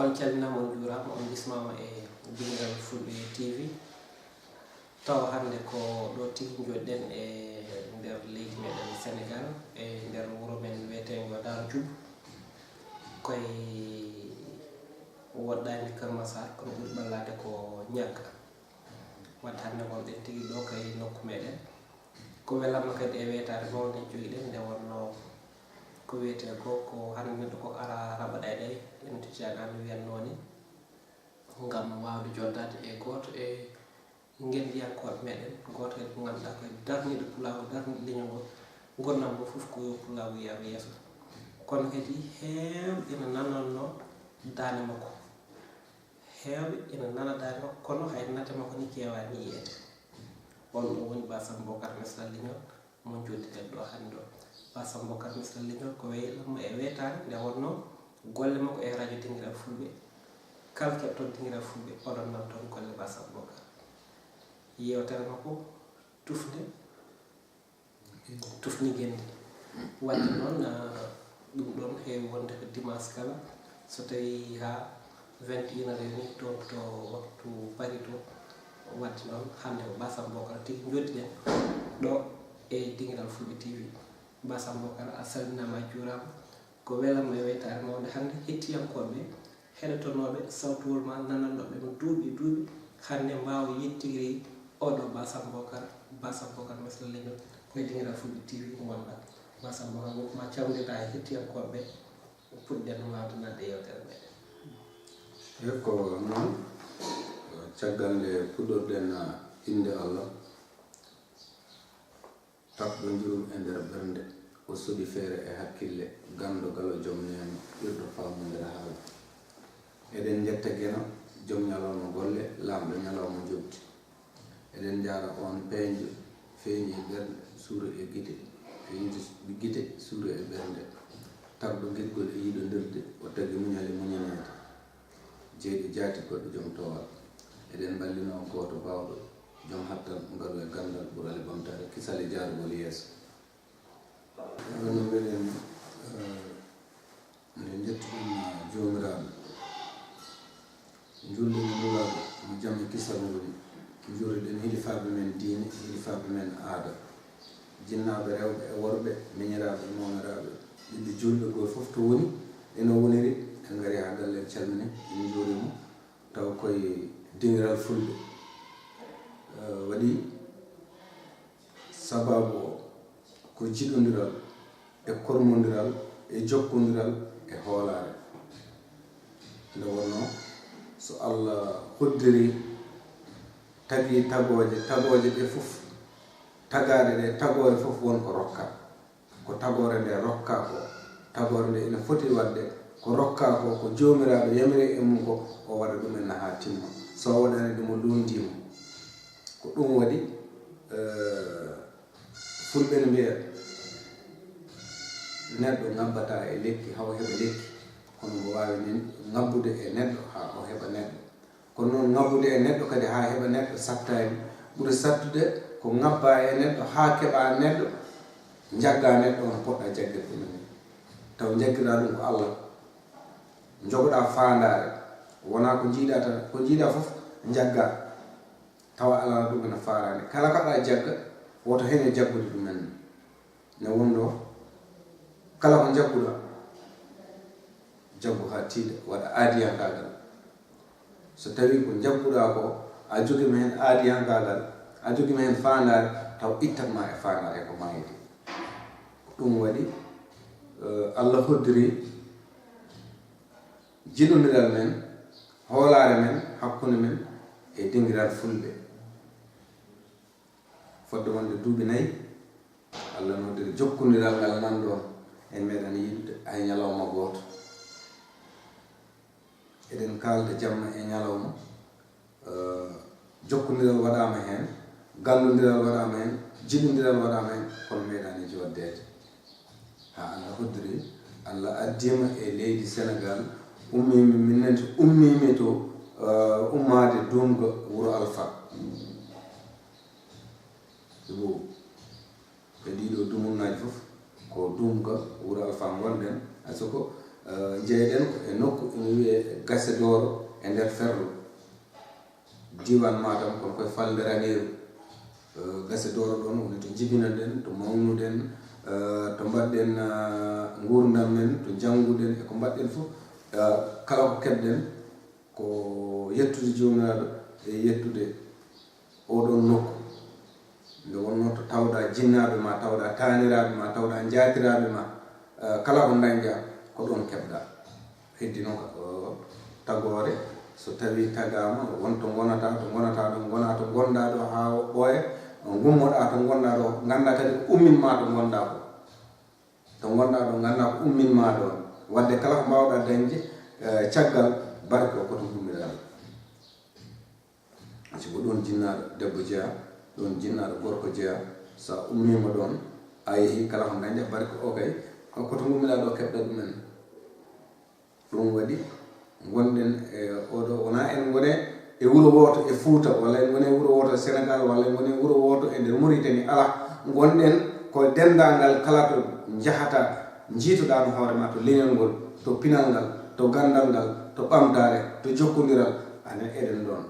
on calminama on juurama on bismama e Dinguiral Fulɓe TV taw hande ko ɗo tigi joɗɗen e nder leydi meɗen Sénégal e nder wuro men wiyetego Daro Dioub koye woɗɗani Keur Massar kono ɓuuri ɓallade ko ñagga wadde hande gonɗen tigi ɗo koye nokku meɗen ko welamma kadi e wetare mawde joguiɗen nde wonno ko wiyete ko hande neɗɗo ko ara raɓa ɗayɗay en tijani wiyannoni ngam wawde joddade e goto e guendiyankoɓe meɗen goto kadi ko ganduɗa koye darniɗo pulago darniɗo leñol ngol gonnam mo foof ko pulago yiyaɓe yeeso kono kadi hewɓe ina nananno dande makko hewɓe ina nana dande makko kono hay nate makko ni kewani yiyede on ɗo woni Basam Bocar Misra Leñol mo jodditen ɗo hande ɗo Basam Bocar Misra Leñol ko waylamma e wetare nde wonno golle makko e radio Dinguiral Fulɓe kala keɓton Dinguiral Fulɓe oɗon nan toon golle Basam Bocar yewtere makko tufni guendi wadde noon ɗum ɗon heewi wonde ko dimanche kala so tawi ha 21 ni toon to waktu pari to wadde noon hande ko Basam Bocar tigui joddiɗen ɗo e Dinguiral Fulɓe TV Basam Bocar a salminama a juurama ko welamma e weytare mawde hande hettiyankoɓe heɗotonoɓe sawtowol ma nananɗoɓe no duuɓi hande mbawa yettiri oɗo Basam Bocar Misra Leñol koye Dinguiral Fulɓe TV gonɗa Basam Bocar wokkuma camdita e hettiyankoɓe puɗɗen wawde nadde yewtere meɗen ko noon caggal nde puɗɗorɗen inde Allah tapɗo jurum e nder ɓernde o soɗi feere e hakkille gando galo joom neno ɓirɗo famodira haala eɗen jetta gueno joom ñalawma golle lamɗo ñalawma jobdi eɗen jara on peeñjo feeñi e ɓernde suura e guite feeñde guite suura e ɓernde tarɗo guiɗgol e yiɗodirde o tagui muñale muñanede jeeɗi jaati goɗɗo joom towal eɗen ballino goto bawɗo joom hattan ngaru e gandal ɓuurale ɓamtare kisale jarugol yeeso no mbiɗen nde jettuɗen jomiraɓe julde no ɗulaɓe mo jaam e kisal woni juriɗen hilifaɓe men diine hilifaɓe men aada jinnaɓe rewɓe e worɓe miñiraɓe e mawniraɓe ɓiɓɓe julɓe goto foof to woni eno woniri en gari ha galle en calmini en juurimo taw koye Dinguiral Fulɓe waɗi sababu o ko jiɗodiral e kormodiral e jokkodiral e hoolare nde wonno so Allah hoddiri tagui tagoje ɗe foof tagaɗe ɗe tagore foof won ko rokka ko tagore nde rokka ko tagore nde ina foti wadde ko rokka ko jomiraɓe yamiri e mum ko o waɗa ɗumen ha timma so waɗani ɗum o lundimo ko ɗum waɗi fulɓe ne mbiya neɗɗo ngabbata e lekki haw heɓa lekki kono mo wawi ngabbude e neɗɗo ha o heɓa neɗɗo kono noon ngabbude e neɗɗo kadi ha heɓa neɗɗo sattani ɓuuri sattude ko ngabba e neɗɗo ha keɓa neɗɗo jagga neɗɗo no poɗɗa jaggirde ɗum taw jaggira ɗum ko Allah jogoɗa fandare wona ko jiiɗa tan ko jiiɗa foof jagga tawa alana ɗum ene farani kala kaɗa jagga woto hen jaggude ɗumen ne wondo kala ko jagguɗa jaggu ha tiiɗa waɗa aadiyankagal so tawi ko jagguɗa ko a joguima hen aadiyankagal a joguima hen fandare taw ittanma e fandare ko mayde ɗum waɗi Allah hoddiri jiɗodiral men hoolare men hakkude men e Dinguiral Fulɓe fodde wonde duuɓi 4 Allah noddiri jokkodiral ngal nan ɗon en meeɗen yiɗude hay ñalawma goto eɗen kalda jamma e ñalawma jokkodiral waɗama hen gallodiral waɗama hen jiɗodiral waɗama hen kono meeɗani joddede ha Allah hoddiri Allah addima e leydi Sénégal ummimi minnente ummimi to ummade dumga wuro Alpha ɗo e ɗiɗo dumunnaji foof ko dumga wuro Alpha gonɗen asoko jeeyɗen e nokku ene wiye Gase Doro e nder Ferlo diwan Matam kono koye Falde Raneeru. Gase Doro ɗon woni to jibinanden, to mawnuɗen, to mbaɗɗen gurdam men, to jannguɗen e ko mbaɗɗen fof, kala ko keɓɗen ko yettude jomiraɗo e yettude oɗon nokku nde wonno to tawɗa jinnaɓe ma, tawɗa taniraɓe ma, tawɗa jaatiraɓe ma, kala ko dañƴa ko ɗon keɓɗa. heddi noon tagore so tawi tagama wonto gonata to gonata ɗo gona to gonɗa ɗo ha ɓooya, gummoɗa to gonɗa ɗo ganda kadi ko umminma to gonɗa ko, to gonɗa ɗo ganda ko umminma ɗo, wadde kala ko mbawɗa dañde caggal barke o koto gummiraɗo. siko ɗon jinnaɗo debbo jeeya, ɗon jinnaɗo gorko jeeya, sa ummima ɗon a yeehi kala ko dañƴa barke o kay koto gummiraɗo keɓɗa ɗumen. ɗum waɗi gonɗen e oɗo wona en gone e wuro woto e Fouta, walla en gone e wuro woto e Sénégal, walla en gone e wuro woto e nder Mauritanie, ala gonɗen ko dendagal kala to jahata jiitoɗa no hoore ma to leñol ngol, to pinal ngal, to gandal ngal, to ɓamtare, to jokkodiral, anen eɗen ɗon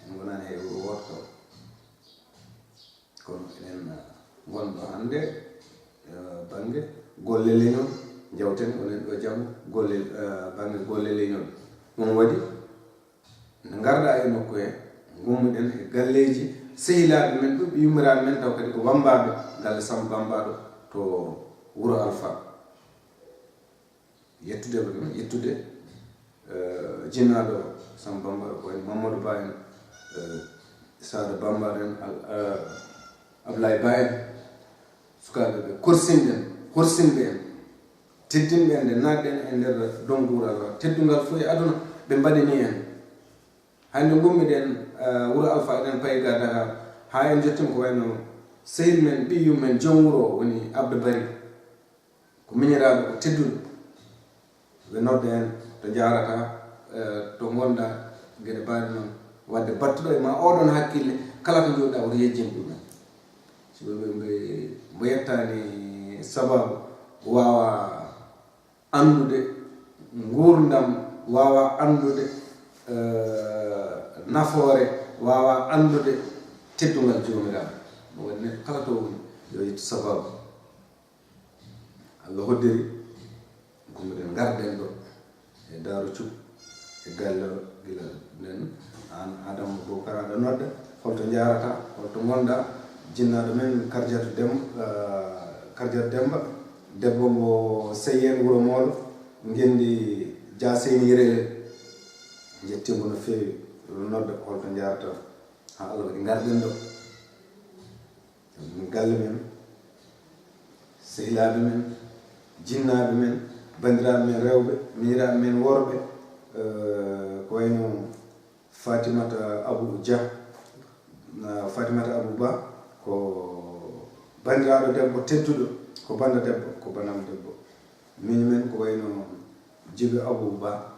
en gonani e wuro woto kono enen gonɗo hande banggue golle leñol jawten onen ɗo jam golle banggue golle leñol. ɗum waɗi nde garɗa e nokku he gummuɗen e galleji sehilaɓe men ɗuɓɓe yummiraɓe men, taw kadi ko wambaɓe galle Samba Bambaɗo to wuro Alpha, yettude jinnaɗo Samba Bambaɗo ko wayno Mamadou Ba en, Sada Bambaɗo en, Ablaye Ba en, sukaɓeɓe korsinɓe en, teddinɓe en nde natɗen e nder dongural teddungal fof e aduna ɓe mbaɗini en. hande gummiɗen wuro Alpha eɗen payi ga Dakar ha en jettima ko wayno sehil men ɓiyyum men joom wuro woni Abba Bari, ko miñiraɗo ko tedduɗo, ɓe nodda en to jarata to gonɗa gueɗe mbaɗi noon, wadde battuɗo e ma oɗon hakkille kala ko joɗɗa woto yejjin ɗumen. so mbo yettani sababu wawa andude gurdam, wawa andude nafoore, wawa andude teddugal jomiraɗo. ɗum waɗi neɗɗo kala to woni yo yettu sababu. Allah hoddiri gummiɗen garden ɗo e Darou Cup e galle gila nden an Adama Boubacar aɗa nodda holto jarata, holto gonɗa, jinnaɗo men Kardiata Demba, debbo mbo Seyyen Wuro Molo, gendi Dia Seyni Yirele, jettimo no fewi nodda holto jarata ha Allah waɗi garden ɗo galle men, sehilaɓe men, jinnaɓe men, bandiraɓe men rewɓe, miñiraɓe men worɓe, ko wayno Fatimata Abou Dia, Fatimata Abou Ba ko bandiraɗo debbo tedduɗo, ko banda debbo, ko banam debbo. Miñi men ko wayno Djiby Abou Ba,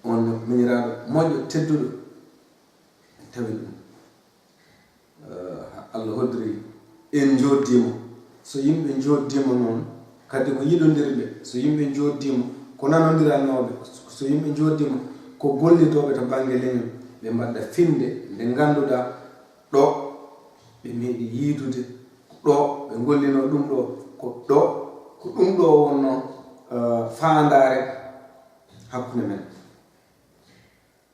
on miñiraɗo moƴƴo tedduɗo, tawi ɗum Allah hoddiri en joddimo. so yimɓe joddima noon kadi ko yiɗodirɓe, so yimɓe joddima ko nanodirannoɓe, so yimɓe joddima ko gollitoɓe to banggue leñol, ɓe mbaɗa finde nde ganduɗa ɗo ɓe meeɗi yiidude, ɗo ɓe gollino ɗum ɗo, ko ɗum ɗo wonno fandare hakkude men,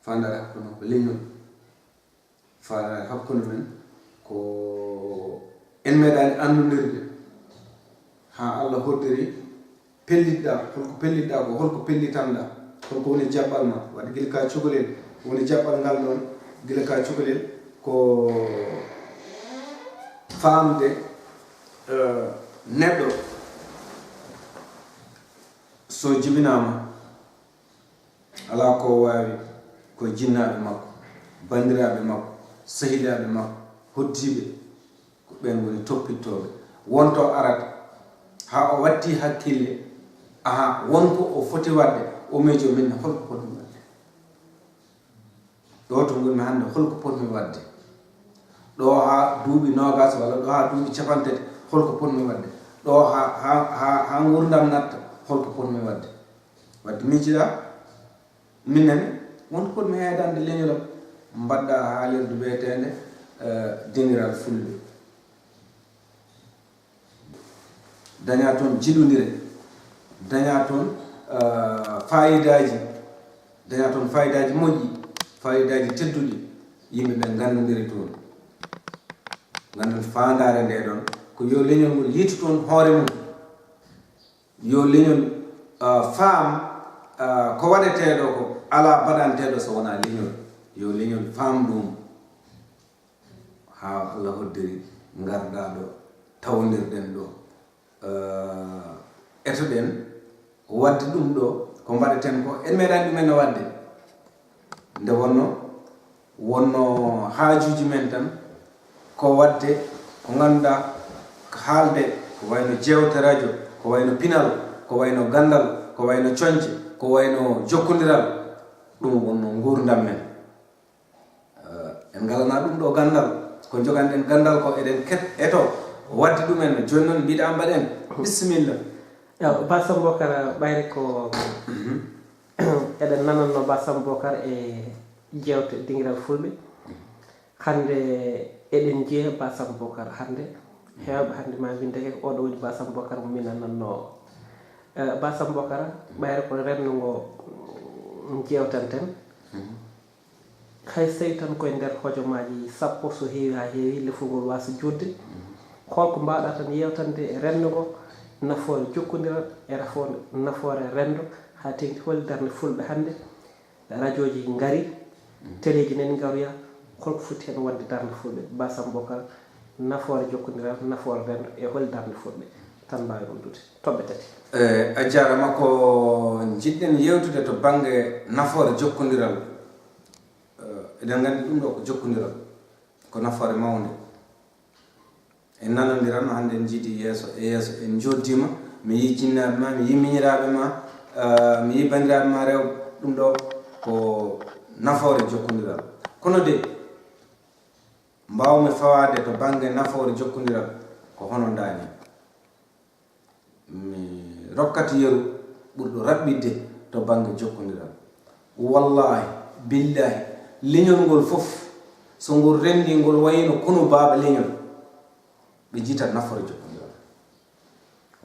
fandare hakkude men ko leñol, fandare hakkude men ko en meeɗani andudirde ha Allah hoddiri pellitɗa, holko pellitɗa ko, holko pellitanɗa, holko woni jaɓɓal ma. waɗi guila ka cukalel woni jaɓɓal ngal ɗon, guila ka cukalel ko famde neɗɗo so jibinama ala ko wawi ko jinnaɓe makko, bandiraɓe makko, sehilaɓe makko, hoddiɓe, ko ɓen woni toppittoɓe. wonto arata ha o watti hakkille, aha wonko o foti wadde, o miijo minne holko potmi wadde, ɗo to gonmi hande holko potmi wadde, ɗo ha duuɓi nogas walla ɗo ha duuɓi capantati holko potmi wadde, ɗo ha gurdam natta holko potmi wadde. wadde miijiɗa minen wonko koɗmi heedande leñol mbaɗɗa haalirde wiyetende dingiral fulɓe daña toon jiɗodire daña toon fayidaji moƴƴi fayidaji tedduɗi yimɓeɓe gandodiri toon gandon fandare nde ɗon ko yo leñol ngol yiitu toon hoore mum yo leñol faam ko waɗeteɗo ko ala baɗanteɗo so wona leñol yo leñol faam ɗum ha Allah hoddiri garɗa ɗo tawodirɗen ɗo etoɗen wadde ɗum ɗo ko mbaɗeten ko en meeɗani ɗumen no wadde nde wonno haajuji men tan ko wadde ko ganduɗa ko haalde ko wayno jewte radio ko wayno pinal ko wayno gandal ko wayno coñce ko wayno jokkodiral ɗum wonno gurdam men en galana ɗum ɗo gandal ko joganɗen gandal ko eɗen eto wadde ɗumen joni noon mbiɗa mbaɗen bisimilla Ba Samba Bocar ɓayre ko eɗen nananno Ba Samba Bocar e jewte dingiral fulɓe hande eɗen jeeya Ba Samba Bocar hande hewɓe hande ma windeke ko oɗo woni Ba Samba Bocar mo min nananno Ba Samba Bocar ɓayre ko renndo ngo jewtanten hay so tawi tan koye nder hojomaji sappo so heewi ha heewi lefugol wasa jodde holko mbawɗa tan yewtande e renndo ngo nafoore jokkodiral e nafoore renndo ha tengti holi darde fulɓe hannde radio ji ngari télé ji nani ngaroya holko foti hen wonde darde fulɓe Ba Samba Bocar nafoore jokkodiral nafoore renndo e holi darde fulɓe tan mbawi wondude toɓɓe tati a jarama ko jiɗɗen yewtude to banggue nafoore jokkodiral eɗen gandi ɗum ɗo ko jokkodiral ko nafoore mawde en nanodiran hande en jiiɗi yeeso en joddima mi yi jinnaɓe ma mi yi miñiraɓe ma mi yi bandiraɓe ma rewɓe ɗum ɗo ko nafoore jokkodiral kono de mbawmi fawade to banggue nafoore jokkodiral ko hono dani mi rokkati yeru ɓurɗo raɓɓidde to banggue jokkodiral wallahi billahi leñol ngol fof so ngol rendi ngol wayno kono baaba leñol ɓe jiitat nafoore jokkodiral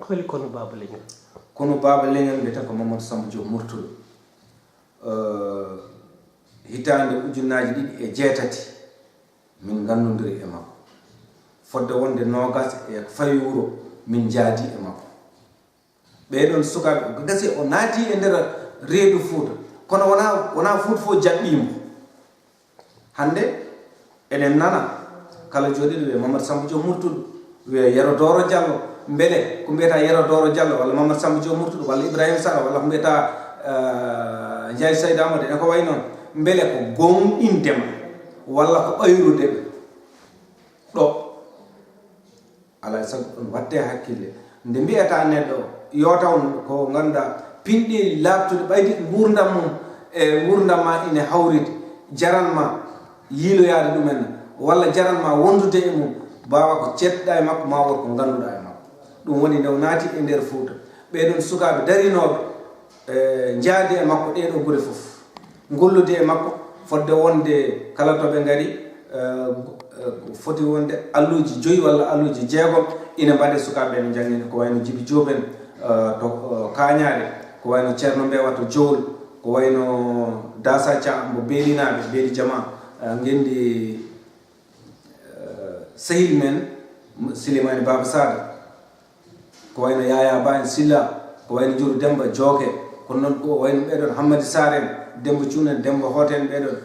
holi kono baaba leñol mbiyata ko Mamadou Samba Diop Murtuɗo hitande ujunnaji 2006 min gandodiri e makko fodde wonde nogas e fayi wuro min jaadi e makko ɓeɗon sukaɓe ko gasi o naati e nder reedu Fuuta kono wona Fuuta fof jaɓɓimo hande eɗen nana kala jooɗiɗo wiye Mamadou Samba Diop Murtuɗo wiye Yero Doro Diallo beele ko mbiyata Yero Doro Diallo walla Mamadou Samba Diop Murtuɗo walla Ibrahima Sara walla ko mbiyata Ndiaye Saydou Amadou ene ko way noon beele ko gomɗindema walla ko ɓayrudeɓe ɗo alay saago ɗon watte hakkille nde mbiyata neɗɗo yo taw ko ganduɗa pinɗi labtude ɓaydi gurdam mum e gurdam ma ine hawride jaranma yiiloyade ɗumen walla jaranma wondude e mum bawa ko cetɗa e makko ma wor ko ganduɗa e makko ɗum woni nde naati e nder Fuuta ɓeɗon sukaɓe darinoɓe jaadi e makko ɗeɗo guure fof gollude e makko fodde wonde kala toɓe gari foti wonde alluji 5 walla alluji 6 ina mbaɗe sukaɓe no jangguine ko wayno Djibi Diop en to Kañaɗe ko wayno Ceerno Mbewa to Jowol ko wayno Dasa Dia mbo beelinaɓe beeli jama gendi sehil men Silimani Baba Sada ko wayno Yaya Ba en Silla ko wayno Juru Demba Jooke kono noon ko wayno ɓeɗon Hammadi Sar en Demba Cuunen Demba Hoten ɓeɗon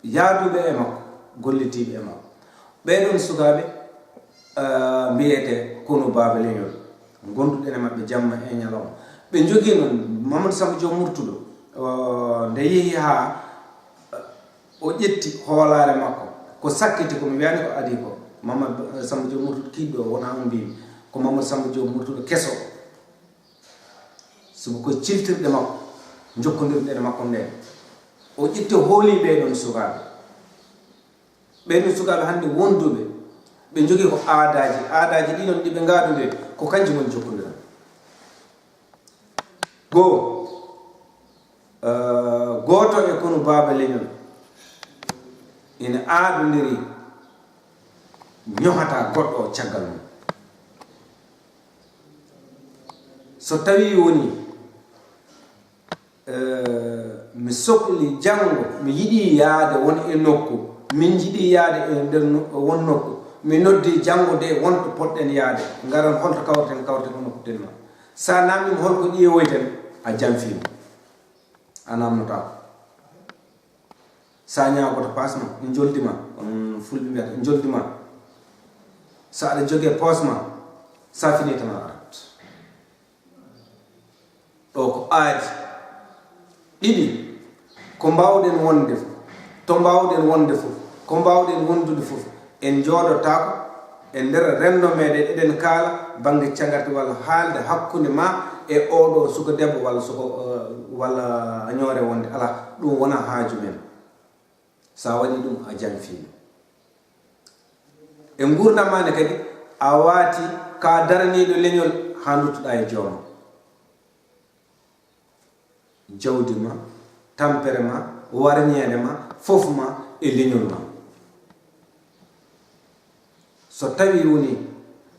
yaaduɓe e makko gollitiɓe e makko ɓeɗon sukaɓe mbiyete kono baaba leñol gonduɗen e mabɓe jamma e ñalawma ɓe jogui noon Mamadou Samba Diop Murtuɗo nde yeehi ha o ƴetti hoolare makko ko sakkiti komi wiyani ko adi ko Mamadou Samba Diop Murtuɗo kiɗɗo wona on mbimi ko Mamadou Samba Diop Murtuɗo kesso soko ko ciltirɗe makko jokkodirɗe e makko nden o ƴetti hooli ɓeɗon sukaɓe hande wonduɓe ɓe jogui ko aadaji ɗiɗon ɗiɓe gaɗude ko kanji woni jokkodiral gooto e kono baaba leñol ina aadondiri ñohata goɗɗo o caggal mum. So tawi woni mi sohli janngo mi yiɗi yaade won e nokku min jiɗi yaade e nder won nokku mi noddi janngo de wonto poɗɗen yaade ngaran holto kawreten ko nokku ten ma sa namdima holko ƴeewoyten a janfima a namnotako sa ñaagoto pasma ɗum joldima on fulɓe mbiyata ɗum joldima sa aɗa jogee posma sa fini tan a arat ɗo ko aadi ɗiɗi ko mbawɗen wonde fof to mbawɗen wonde fof ko mbawɗen wondude fof en jooɗotako e nder renndo meɗen eɗen kaala banggue cagarte walla haalde hakkude ma e oɗo suko debbo walla walla ñoore wonde ala ɗum wona haaju men. sa waɗi ɗum a janfima e gurdam mane kadi a waati ka daraniɗo leñol ha duttuɗa e jooma jawdi ma tampere ma warñede ma fof ma e leñol ma. So tawi woni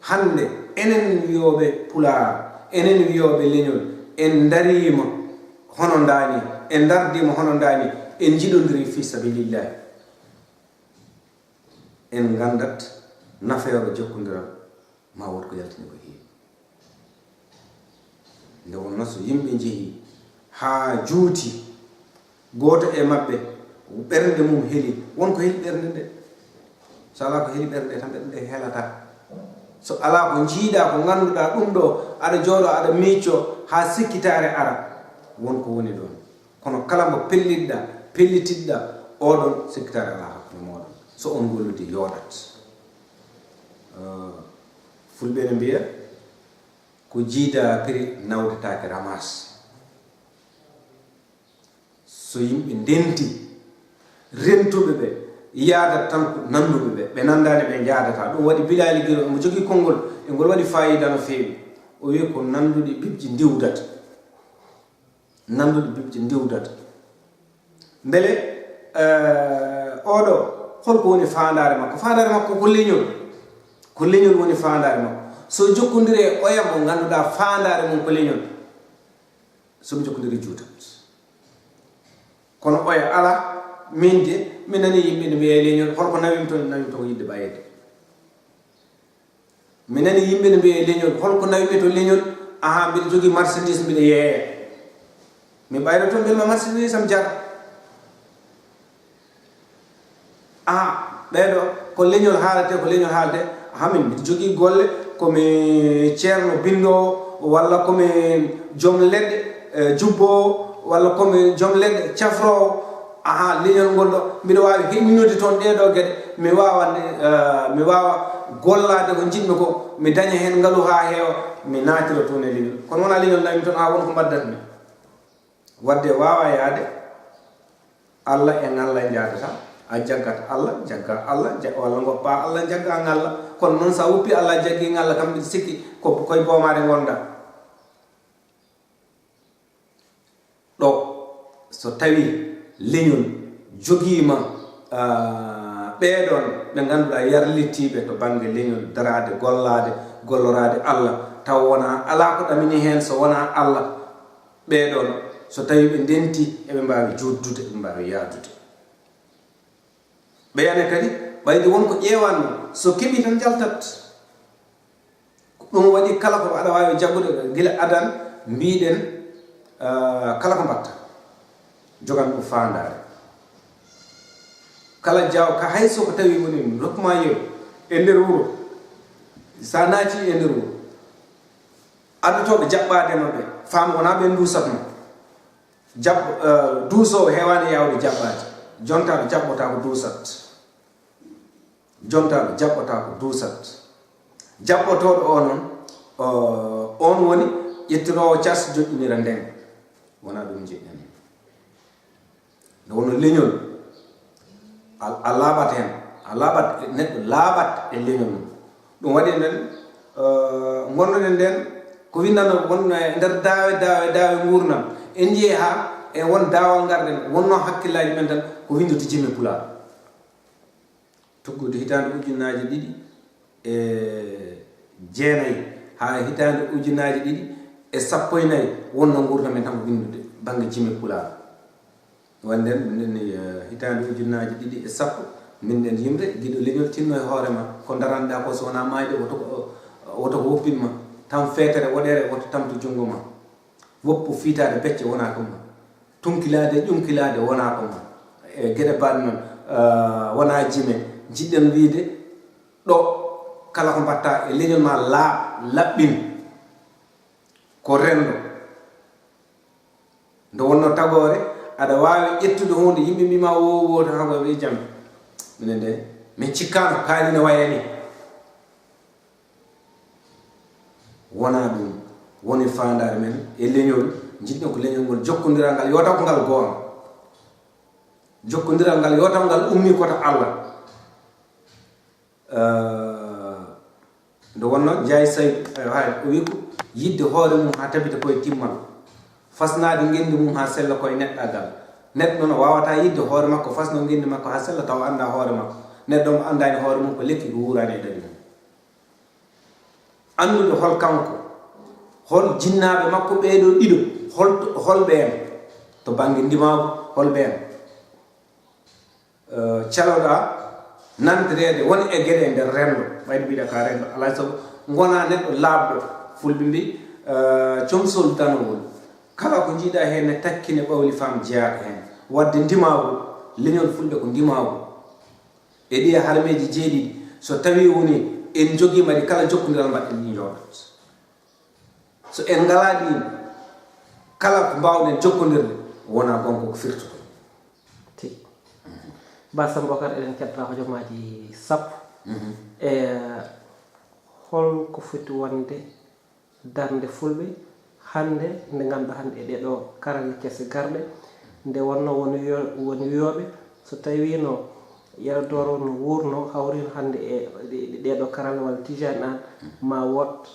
hande enen wiyoɓe pulaar enen wiyoɓe leñol en darima hono dani en dardima hono dani en jiɗodiri fi sabilillahi en gandat nafeero jokkodiral ma wot ko yaltini ko heewi. nde wonno so yimɓe jeehi ha juuti goto e mabɓe ɓernde mum heeli wonko heeli ɓernde nde so ala ko heeli ɓernde tan ɓernde nde heelata. so ala ko jiiɗa ko ganduɗa ɗum ɗo aɗa jooɗo aɗa micco ha sikkitare ara wonko woni ɗon kono kala mo pellitiɗɗa oɗon sikkitare ala hakkude moɗon so on golludi yooɗat. fulɓe ne mbiya ko jiida prix nawdetake ramas. so yimɓe ndenti rentuɓe ɓe yaadata tan ko nanduɓe ɓe nandani ɓe jaadata ɗum waɗi Bilali Giro mo jogui konngol e ngol waɗi fayida no feewi o wi ko nanduɗi bibji ndiwdata beele oɗo holko woni fandare makko ko leñol woni fandare makko. so jokkodiri e oya mo ganduɗa fandare mum ko leñol somi jokkodiri juutat kono oya ala min de mi nani yimɓe ne mbiye leñol holko nawimi to ko yidde ɓayede mi nani yimɓe ne mbiye leñol holko nawimi to leñol aha mbiɗa jogui marchandise mbiɗa yeeya mi ɓaydo to mbelma marchandise am jara aha ɓeɗo ko leñol haalate hamin mbiɗa jogui golle komi ceerno bindowo walla komi joom leɗɗe jubbowo walla komi joom leɗɗe cafrowo aha leñol ngol ɗo mbiɗa wawi heɓinude toon ɗeɗo gueɗe mi wawa gollade ko jiɗmi ko mi daña hen ngaalu ha heewa mi natira toon e leñol kono wona leñol nawimi toon ha wonko mbaddatmi wadde wawa yaade Allah e ngalla jaadata a jaggat Allah jagga Allah walla goppa Allah jagga ngalla kono noon sa woppi Allah jaggi ngalla kam mbiɗa sikki ko koye boomade gonda ɗo. so tawi leñol jogiima ɓeeɗon ɓe ngannduɗaa yarlittiiɓe to baŋnge leñol daraade gollorade Allah taw wona alaa ko ɗamini heen so wonaa Allah ɓeeɗon so tawi ɓe ndenti eɓe mbaawi joddude eɓe mbaawi yaadude. ɓeyane kadi ɓayde wonko ƴeewanno so keɓi tan jaltat. ɗum waɗi kala ko aɗa waawi jaggude gila adan mbiɗen kala ko mbatta jogan ɗum fandare kala jaw ka hay soko tawi woni rokkuma yew e nder wuro sa naati e nder wuro addotoɓe jaɓɓade mabɓe faam wona ɓe dusatma duusowo hewani yawde jaɓɓade jontaɓe jaɓɓota ko duusat jaɓɓotoɗo o noon on woni ƴettirowo cas joƴƴinira nden wona ɗum jiɗɗen. nde wono leñol a laaɓat hen neɗɗo laaɓat e leñol mum. ɗum waɗi nden gonnoɗen nden ko windano won nder daawe gurnam en jeeyi ha e won daawal garden wonno hakkillaji men tan ko windude jimme pulaar tuggude hitande ujunnaji 2009 ha hitande ujunnaji 2014 wonno gurdam men tan ko windude banggue jimme pulaar wanden min hitande ujunnaji 2010 min yimre giɗo leñol tinno e hoorema ko daranɗa ko so wona mayde woto ko woppinma tan feetere woɗere woto tamto junggo ma woppu fiitade becce wona ko ma tunkilade ƴunkilade wona ko ma e gueɗe baɗe noon wona jime jiɗɗen wiide ɗo kala ko mbatta e leñol ma laɓɓin ko rendo nde wonno tagore aɗa wawi ƴettude hunde yimɓe mbima wowoto hanko wi jam minen nde min cikkano kaani ne wayani wona ɗum woni fandare men e leñol jiɗɗen ko leñol ngol jokkodiral ngal yo taw ko ngal goonga jokkodiral ngal yo taw ngal ummi koto Allah nde wonno Ndiaye Saydou hay o wi ko yidde hoore mum ha tabita koye timmal fasnade ngendi mum ha sella koye neɗɗagal neɗɗo no wawata yidde hoore makko fasno ngendi makko ha sella taw anda hoore makko neɗɗo mo andani hoore mum ko lekki ko wurani e dadi mum andude hol kanko hol jinnaɓe makko ɓeeɗo ɗiɗo holɓe en to banggue ndimago holɓe en caloɗa nandirede woni e gueɗe e nder rendo ɓayde mbiɗa ka rendo alay saago gona neɗɗo laaɓɗo fulɓe mbi comsol danowol kala ko jiiɗa hen ne takkine ɓawli fam jeyaɗo hen wadde ndimago leñol fulɓe ko ndimago e ɗi harmeji jeeɗiɗi so tawi woni en joguima ɗi kala jokkodiral mbaɗɗen ɗi jooɗot so en ngala ɗin kala ko mbawɗen jokkodirde wona gonko ko firtoto ti Basam Bocar eɗen keɗɗa hojomaji sappo e holko foti wonde darde fulɓe hande nde ganduɗa hande e ɗeɗo karale kese garɗe nde wonno woni wiyoɓe so tawi no yaradoro no wurno hawrino hande e ɗeɗo karale walla tijani an ma wot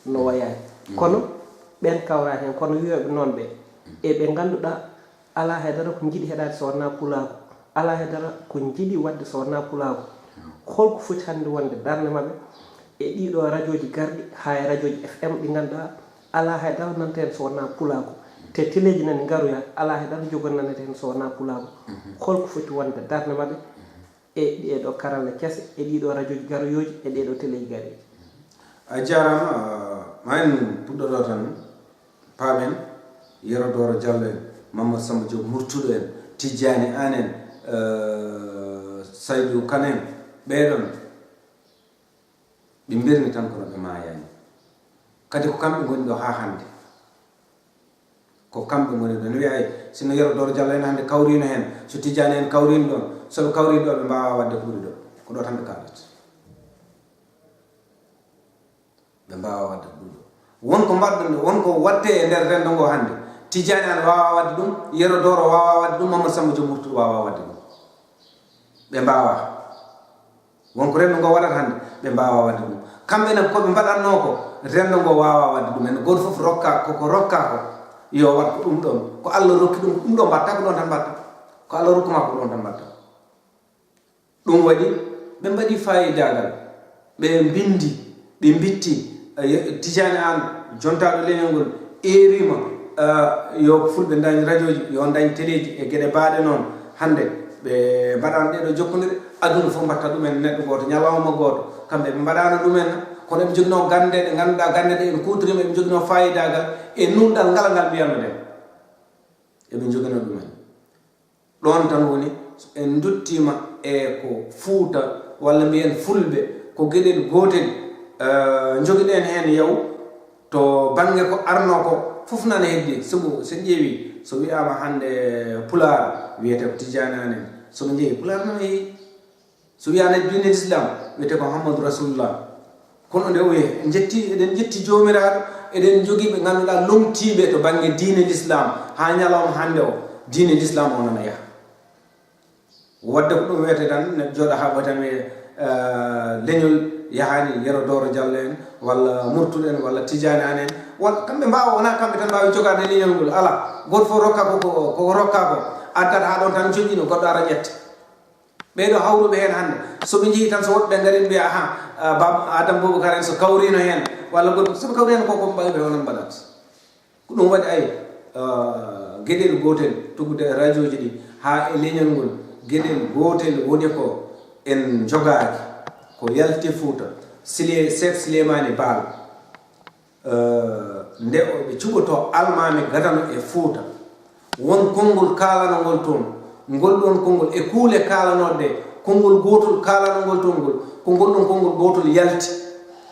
no wayani kono ɓen kawra hen kono wiyoɓe noon ɓe e ɓe ganduɗa ala hedara ko jiiɗi heɗade so wonna pulago ala hedara ko jiiɗi wadde so wonna pulago holko foti hande wonde darde mabɓe e ɗiɗo radio ji garɗi ha e radio ji FM ɗi ganduɗa ala hedara nanta hen so wonna pulago te téléji nani garoya ala hedara jogon nanata hen so wonna pulago holko foti wonde darde mabɓe e ɗeɗo karale kese e ɗiɗo radio ji garoyoji e ɗeɗo téléji garoji a jarama ma en puɗɗoɗo tan paamen Yerodoro Diallo en Mamadou Samba Diop murtuɗo en Tidjani an en Saydou Kane en ɓeɗon ɓe mbirni tan kono ɓe mayani kadi ko kamɓe goni ɗo ha hande ko kamɓe goni ɗo no wiya sino Yerodoro Diallo en hande kawrino hen so Tidjani en kawrino ɗon soɓe kawri ɗo ɓe mbawa wadde ko ɓuri ɗo ko ɗo tan ɓe kalata ɓe mbawa wadde ko ɓuri ɗo wonko mbaɗɗon wonko watte e nder rendo ngo hande Tidjani an wawa wadde ɗum Yerodoro wawa wadde ɗum Mamadou Samba Diop murtuɗo wawa wadde ɗum ɓe mbawa wonko rendo ngo waɗata hande ɓe mbawa wadde ɗum kamɓe ne koɓe mbaɗatno ko rendo ngo wawa wadde ɗum en goto foof rokka koko rokka ko yo wat ko ɗum ɗon ko Allah rokki ɗum ɗum ɗo mbatta ko ɗon tan mbatta ko Allah rokkuma ko ɗon tan mbatta ɗum waɗi ɓe mbaɗi fayidagal ɓe bindi ɓe bitti Tidjani an jontaɗo leñol ngol erima yo fulɓe dañi radio ji yo dañi téléji e gueɗe baɗe noon hande ɓe mbaɗano ɗeɗo jokkodire aduna fof mbatta ɗumen neɗɗo goto ñalawma goto kamɓe ɓe mbaɗano ɗumen kono ɓe joguino gande ɗe ganduɗa gande ɗe en kutorima eɓe joguino fayidagal e nunɗal ngala ngal mbiyatno ɗen eɓe joguino ɗumen ɗon tan woni en duttima e ko Fuuta walla mbiyen fulɓe ko gueɗel gotel joguiɗen hen yaw to banggue ko arno ko fof nana heddi sabu sen ƴeewi so wiyama hande pular wiyete ko Tidjani an en soɓe jeeyi pular nana heewi so wiyana dine l'islam wiyete ko Muhammadou Rasulullah kono nde o wiye eɗen jetti jomiraɗo eɗen jogui ɓe ganduɗa lomtiɓe to banggue dine l'islam ha ñalawma hande o dine l'islam o nana yaaha wadde ko ɗum wiyete tan ne jooɗa ha ɓoy tan wiye leñol yahani yero doro jallo en walla murtude en walla tijani anen won kambe mbaawa wona kambe tan mbaawi jogade leñol ngol ala goto fof rokka ko rokka ko addat ha ɗon tan joƴƴino goɗɗo ara ƴetta ɓeɗo hawruɓe hen hande soɓe jeehi tan so woɓɓe garin mbiya aha baba adam boubacar en so kawrino hen walla goɗɗo soɓe kawri hen koko mbawiɓe hono mbaɗat ko ɗum waɗi ay gueɗel gotel tugude radio ji ɗi ha e leñol ngol gueɗel gotel woni ko en jogaki ko yalti Fouta Cheikh Souleymane Baal nde ɓe cuɓoto almami gadano e Fouta won konngol kalanogol toon ngol ɗon konngol e kuule kalanoɗe konngol gotol kalanogol toon ngol ko ngol ɗon konngol gotol yalti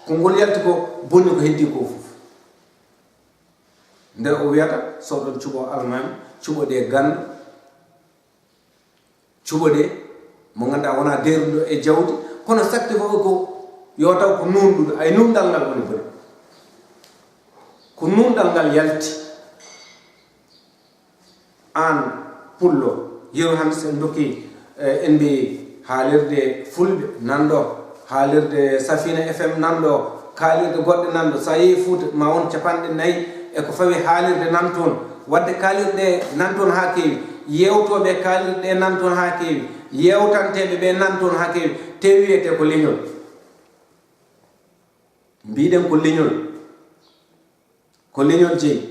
ko ngol yalti ko bonni ko heddi ko fof nde o wiyata soɗon cuɓo almami cuɓoɗe ganda cuɓoɗe mo ganduɗa wona deruɗo e jawdi kono sakti fof ko yo taw ko nunɗuɗo ay nunɗal ngal woni boni ko nunɗal ngal yalti an pullo yeru hande sen dokki en mbi haalirde fulɓe nanɗo haalirde Safina FM nanɗo kaalirde goɗɗe nanɗo sa yeehi Fouta ma won capanɗe 4 e ko fawi haalirde nan toon wadde kaalirɗe nan toon ha kewi yewtoɓe kaalirɗe nan toon ha kewi yewtanteɓe ɓe nan toon ha kewi te wiyete ko leñol mbiɗen ko leñol jeeyi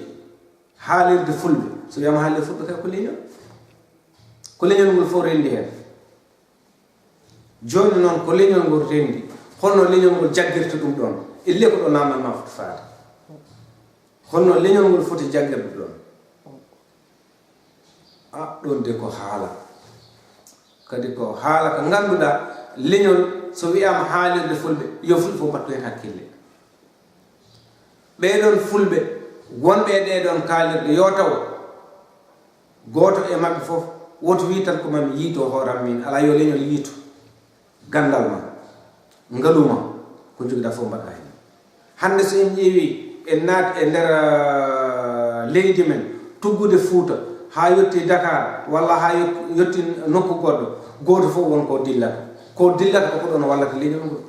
haalirde fulɓe so wiyama haalirde fulɓe kay ko leñol ngol fof rendi hen joni noon ko leñol ngol rendi holno leñol ngol jaggirta ɗum ɗon ille ko ɗo namdalma foti faade holno leñol ngol foti jaggirde ɗon ɗon de ko haala kadi ko haala ko ganduɗa leñol so wiyama haalirde fulɓe yo fulɓe fof mbattu hen hakkille ɓeɗon fulɓe wonɓe ɗeɗon kaalirɗe yo taw goto e mabɓe fof woto wi tan ko mami yiito hooram min ala yo leñol yiito gandal ma ngaluma ko joguiɗa fof mbaɗa hen hande so en ƴeewi en naati e nder leydi men tuggude Fouta ha yetti Dakar walla ha yetti nokku goɗɗo goto fof won ko dillata ko ɗon wallata leñol ngol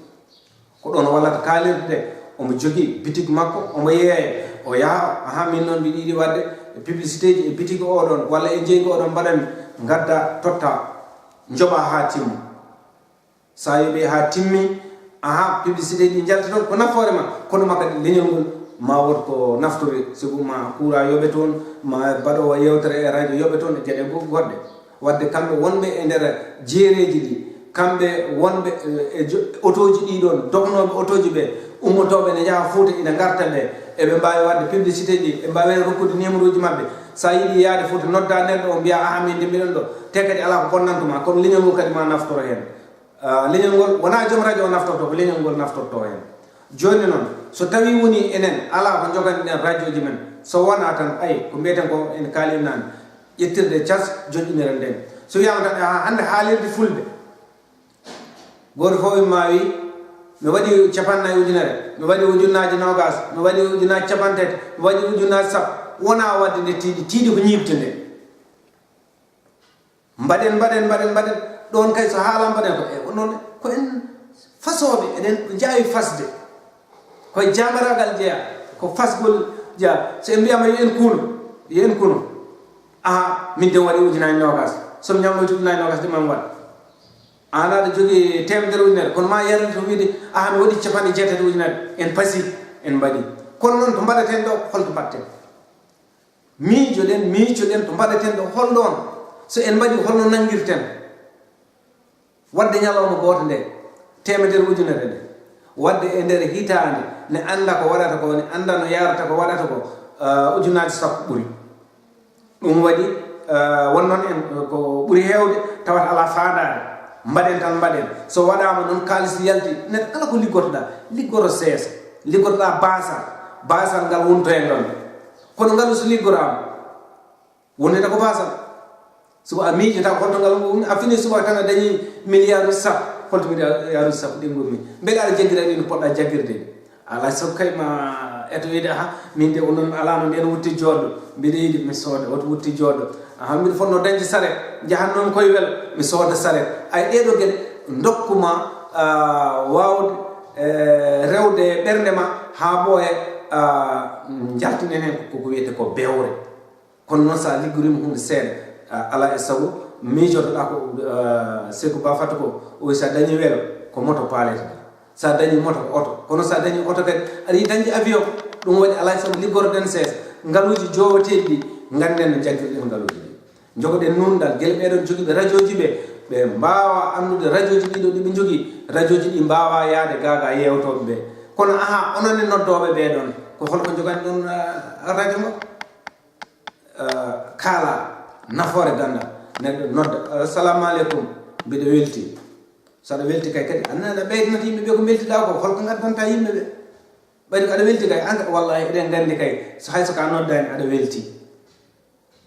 ko ɗon wallata kaalirde de omo jogui bitig makko omo yeeya o yaha aha min noon mbiɗa yiiɗi wadde publicité ji e bitig oɗon walla e jeygu oɗon mbaɗami gadda totta joɓa ha timma sa yoɓi ha timmi aha publicité ji jalta toon ko nafoore ma kono ma kadi leñol ngol ma wot ko naftore sibu ma kuura yoɓe toon ma mbaɗowo yewtere e radio yoɓe toon e gueɗe goɗɗe wadde kamɓe wonɓe e nder jeereji ɗi kamɓe wonɓe e autoji ɗiɗon dognoɓe autoji ɓe ummotoɓe ne jaaha Fouta ina garta ɓe eɓe mbawi wadde publicité ji ɓe mbawi rokkude numéro uji mabɓe sa yiiɗi yaade Fouta nodda neɗɗo o mbiya aha min de mbiɗon ɗo te kadi ala ko bonnantuma kono leñol ngol kadi ma naftoro hen leñol ngol wona joom radio o naftorto ko leñol ngol naftorto hen joni noon so tawi woni enen ala ko joganiɗen radio ji men so wona tan ay ko mbiyeten ko en kaalinani ƴettirde cas joƴƴinere nden so wiyama tan hande haalirde fulɓe goto fof ma wi mi waɗi 50 ujunere mi waɗi ujunnaji 20 mi waɗi ujunnaji 50 mi waɗi ujunnaji 10 wona wadde nde tiiɗi ko ñibde nde mbaɗen ɗon kay so haala mbaɗen ko e noon ko en fasoɓe eɗen jaawi fasde koye jamaragal jeeya ko fasgol jeeya so en mbiyama yo en kuno aha min de waɗi ujunaji 20 somi ñamloyti ujunaji 20 de mam waɗ an aɗa jogui temedere ujunere kono ma yarde to wiide aha mi waɗi 60 ujunere en pasi en mbaɗi kono noon to mbaɗaten ɗo holto mbatten miijoɗen to mbaɗaten ɗo holɗon so en mbaɗi holno nanguirten wadde ñalawma goto nde temedere ujunere nde wadde e nder hitande ne anda ko waɗata ko ne anda no yarata ko waɗata ko ujunaji 10 ɓuuri ɗum waɗi wonnoon en ko ɓuuri hewde tawat ala fandade mbaɗen so waɗama noon kalis yalti neɗɗo kala ko liggoto seesa liggotoɗa basal ngal wonto e ɗon kono ngal so liggorama wonneta ko basal suba a miijata holto ngal a fini suba tan a dañi milliard sap holto milliard sap ɗingol min mbeɗa aɗa jaggira ɗi no poɗɗa jaggirde ala so kayma eto wiide aha min de onon alano nden wutti joɗɗo mbiɗa yiiɗi mi sooda woto wutti joɗɗo aha mbiɗa fonno dañde saret jahannomi koye wel mi sooda saret ay ɗeɗo gueɗe dokkuma wawde rewde ɓernde ma haa ɓooye jaltinen hen koko wiyete ko bewre. kono noon sa liggorima hunde seeɗa ala e sago miijotoɗa ko Sékou Ba Fata ko oy sa dañi welo ko moto paalete sa dañi moto ko oto kono sa dañi oto kadi aɗa yi dañde avion ɗum waɗi ala e sago liggoroɗen seesa ngaluuji jowoteɗi ɗi ganden no jaggirɗen ngaluuji ɗi jogoɗen nundal gueɗe ɓeɗon jogiiɓe radio ji ɓe mbawa andude radio ji ɗiɗo ɗiɓe jogii radio ji ɗi mbawa yaade gaga yewtoɓe ɓe kono aha onone noddoɓe ɓeɗon ko holko jogani ɗon radio ngo kaala nafoore ganda neɗɗo nodda assalamu aleykum mbiɗa welti saɗa welti kay kadi annaɗa ɓeydinata yimɓeɓe ko beltiɗa ko holko gaddanta yimɓeɓe ɓayde ko aɗa welti kay an wallahi eɗen gandi kay so hayso ka noddani aɗa welti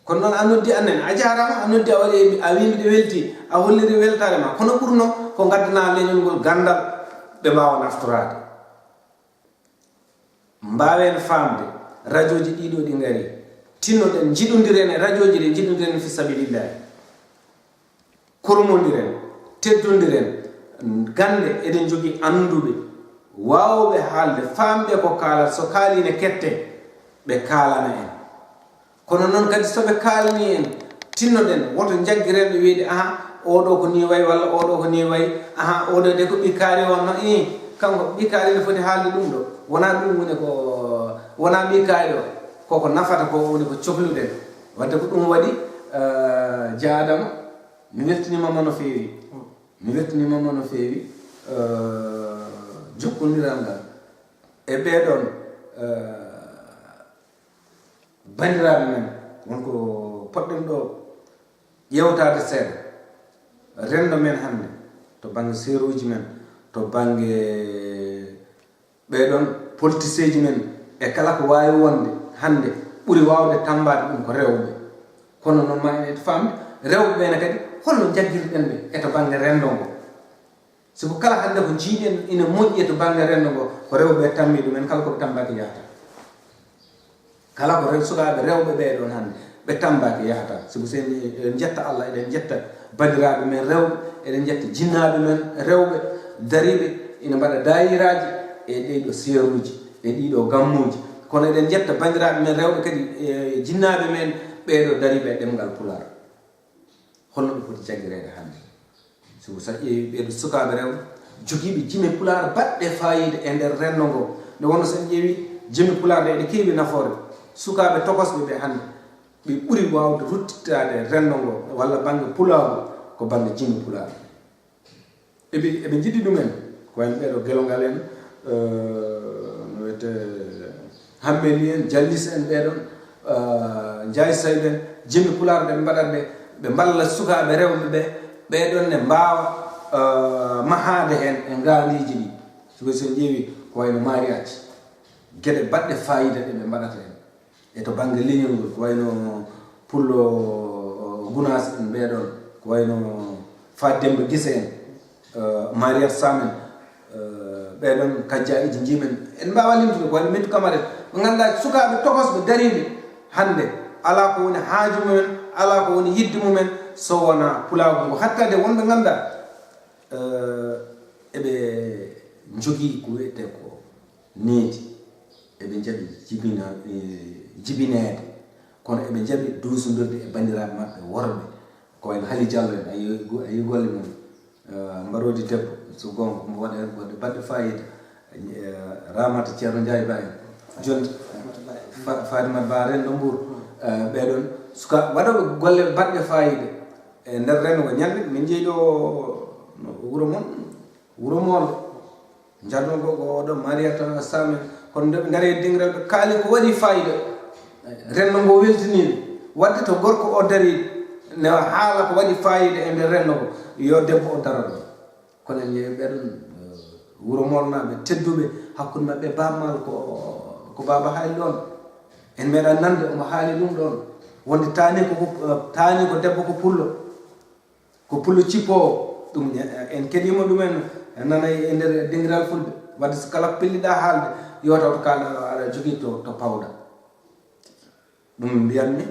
kono noon a noddi annen a jarama a noddi a waɗi a wi mbiɗa welti a holliri weltare ma kono ɓurno ko gaddana leñol ngol gandal ɓe mbawa naftorade mbawen famde radio ji ɗiɗo ɗi ngari tinnoɗen jiɗodiren e radio ji ɗe jiɗodiren fi sabilillahi kormodiren teddodiren gande eɗen jogui anduɓe wawɓe haalde famɓe ko kaalat so kaaline kette ɓe kaalana en kono noon kadi soɓe kaalani en tinnoɗen woto jaggirenɓe wiide aha oɗo ko ni way walla oɗo ko ni way aha oɗo de ko ɓikkaari on no kanko ɓikkaari ne foti haalde ɗum ɗo wona ɗum woni ko wona ɓikkaari o koko nafata ko woni ko cohluɗen wadde ko ɗum waɗi jaadama mi weltinimama no feewi mi weltinimama no feewi jokkodiral ngal e ɓeɗon bandiraɓe men wonko poɗɗen ɗo yewtade seeɗa rendo men hannde to banggue seeruji men to banggue ɓeɗon politicien ji men e kala ko wawi wonde hannde ɓuuri wawde tambade ɗum ko rewɓe kono noon ma en famde rewɓe ɓene kadi holno jaggirɗen ɓe eto banggue rendo ngo siko kala hannde ko jiiɗen ina moƴƴi to banggue rendo ngo ko rewɓe tammi ɗumen kala koɓe tambaki yahata kala ko sukaɓe rewɓe ɓeɗon hannde ɓe tambaki yahata siko sen eɗen jetta Allah eɗen jetta bandiraɓe men rewɓe eɗen jetta jinnaɓe men rewɓe dariɓe ina mbaɗa dayiraji e ɗeɗo seeruji e ɗiɗo gammuji kono eɗen jetta bandiraɓe men rewɓe kadi e jinnaɓe men ɓeɗo dariɓe e ɗemgal pular holno ɓe foti jaggirede hannde siko sa ƴeewi ɓeɗo sukaɓe rewɓe jogiiɓe jimi pular baɗɗe fayida e nder renndo ngo nde wonno sen ƴeewi jimi pular ɗe ɗe keewi nafoore sukaɓe tokosɓe ɓe hannde ɓe ɓuuri wawde ruttitade renndo ngo walla banggue pulago ko banggue jimi pular eɓe jiɗi ɗumen ko wayno ɓeɗo gelongal en no wiyete hammeli en jallis en ɓeɗon jay sayɓe en jimi pular ɗe ɓe mbaɗat ɓe ɓe mballa sukaɓe rewɓe ɓe ɓeɗon ne mbawa mahade hen e ngaaliji ɗi siko sen ƴeewi ko wayno mariage gueɗe baɗɗe fayida ɗe ɓe mbaɗata hen e to banggue leñol ngol ko wayno pullo gunas en ɓeɗon ko wayno Fademba Guisse en Mariat Samen ɓeɗon kajjaiji jimen en mbawa limtude ko wayno Mintu Camara ɓe ganduɗa sukaɓe tokosɓe dariɓe hande ala ko woni haaju mumen ala ko woni yidde mumen so wona pulago ngo hattade wonɓe ganduɗa eɓe jogii ko wiyete ko needi eɓe jaɓi jibinede kono eɓe jaɓi duusodirde e bandiraɓe maɓɓe worɓe ko wayno Haly Diallo en ayi golle mum mbarodi debbo so gonga mo waɗa goɗɗe baɗɗe fayida Ramata Ceerno Ndiaye Ba en joni Fadimata Ba Rendo Mbour ɓeɗon suka waɗoɓe golle baɗɗe fayida e nder rendo ngo ñande min jeeyi ɗo wuro mon wuro moolo jarno go oɗo Mariata Samen kono nde ɓe ngari e dingiral ɓe kaali ko waɗi fayida rendo ngo weltiniɓe wadde to gorko o dari ne haala ko waɗi fayida e nder rendo ngo yo debbo o dara ɗo kono en yeewi ɓeɗon wuro molnaɓe tedduɓe hakkude mabɓe bammal ko baba haali ɗon en meeɗa nande omo haali ɗum ɗon wonde taani ko debbo ko pullo cippowo ɗum en keɗima ɗumen nanay e nder dingiral fulɓe wadde so kala pelliɗa haalde yo taw to kalɗa aɗa jogui to pawɗa ɗum mbiyatmi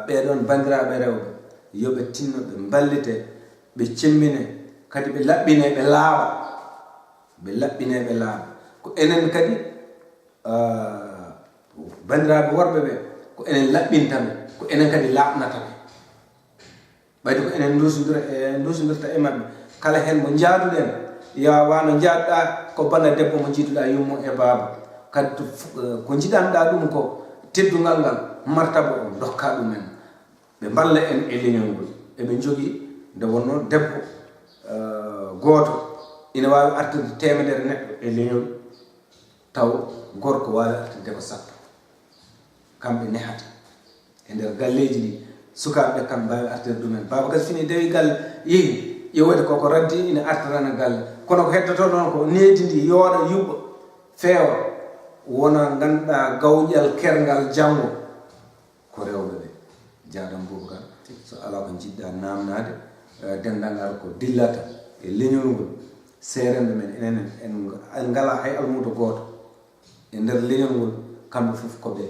ɓeɗon bandiraɓe rewɓe yoɓe tinno ɓe ballite ɓe cemmine kadi ɓe laɓɓine ɓe laawa ɓe laɓɓineɓe laaɓa ko enen kadi bandiraɓe worɓe ɓe ko enen laɓɓintaɓe ko enen kadi laaɓnataɓe ɓayde ko enen dusodirta e maɓɓe kala hen mo jaaduɗen ya wano jaaduɗa ko bana debbo mo jiiduɗa yummo e baaba kadi ko jiɗanɗa ɗum ko teddugal ngal martaba o dokka ɗumen ɓe mballa en e leñol ngol eɓe jogui nde wonno debbo gooto ina wawi artude 100 neɗɗo e leñol taw gorko wawi artude ko 100 kamɓe nehata e nder galleji ɗi sukaɓe kamɓe mbawi artude ɗumen baba kasi fini dewi galle yeehi ƴewode koko raddi ina artirana galle kono ko heddoto ɗon ko needi ndi yooɗa yuɓɓa feewa wona ganduɗa gawƴal kergal janggo ko rewɓe ɓe jadam Boubacar so ala ko jiɗɗa namnade dendal ngal ko dillata e leñol ngol seremɓe men enen en ngala hay almudo goto e nder leñol ngol kamɓe fof koɓe